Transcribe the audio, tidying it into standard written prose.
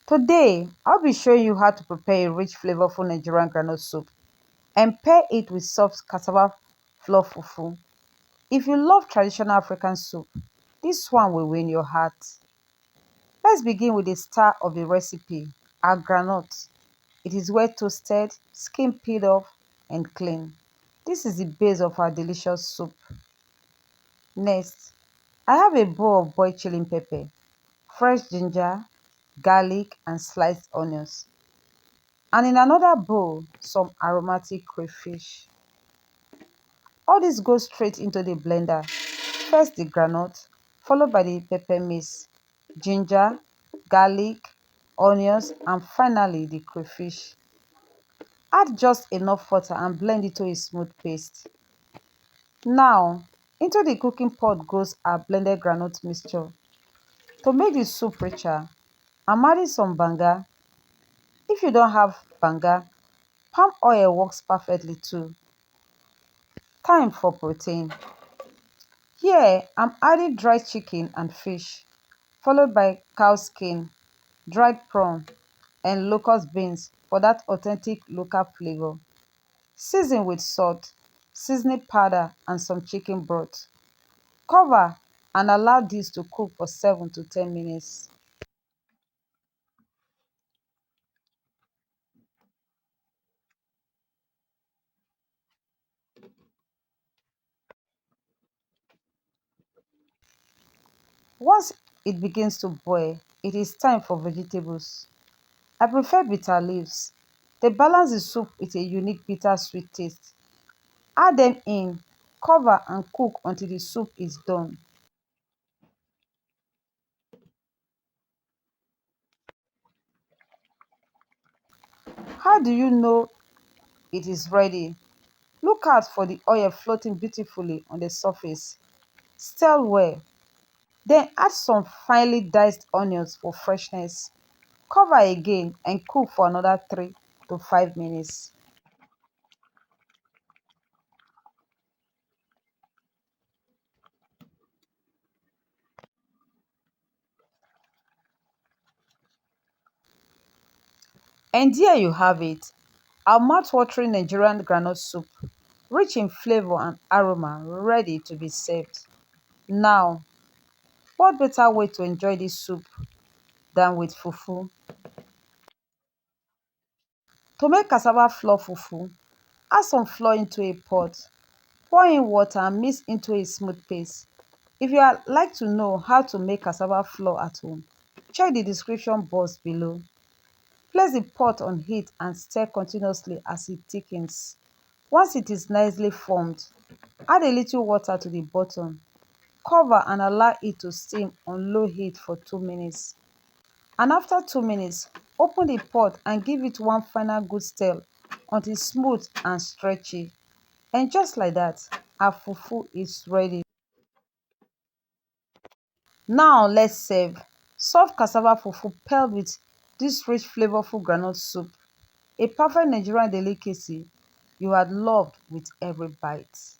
Today, I'll be showing you how to prepare a rich, flavorful Nigerian groundnut soup and pair it with soft cassava flour fufu. If you love traditional African soup, this one will win your heart. Let's begin with the star of the recipe, our groundnut. It is well toasted, skin peeled off, and clean. This is the base of our delicious soup. Next, I have a bowl of boiled chili pepper, fresh ginger, garlic, and sliced onions. And in another bowl, some aromatic crayfish. All this goes straight into the blender. First the groundnut, followed by the pepper mix, ginger, garlic, onions, and finally the crayfish. Add just enough water and blend it to a smooth paste. Now, into the cooking pot goes our blended groundnut mixture. To make the soup richer, I'm adding some banga. If you don't have banga, palm oil works perfectly too. Time for protein. Here, I'm adding dried chicken and fish, followed by cow skin, dried prawn, and locust beans for that authentic local flavor. Season with salt, seasoning powder, and some chicken broth. Cover and allow this to cook for 7 to 10 minutes. Once it begins to boil, it is time for vegetables. I prefer bitter leaves. They balance the soup with a unique bitter-sweet taste. Add them in, cover and cook until the soup is done. How do you know it is ready? Look out for the oil floating beautifully on the surface. Stir well. Then add some finely diced onions for freshness. Cover again and cook for another 3 to 5 minutes. And there you have it, our mouth-watering Nigerian groundnut soup, rich in flavor and aroma, ready to be served. Now, what better way to enjoy this soup than with fufu? To make cassava flour fufu, add some flour into a pot, pour in water and mix into a smooth paste. If you would like to know how to make cassava flour at home, check the description box below. Place the pot on heat and stir continuously as it thickens. Once it is nicely formed, add a little water to the bottom. Cover and allow it to steam on low heat for 2 minutes. And after 2 minutes, open the pot and give it one final good stir until smooth and stretchy. And just like that, our fufu is ready. Now let's serve. Soft cassava fufu paired with this rich flavorful groundnut soup. A perfect Nigerian delicacy you had loved with every bite.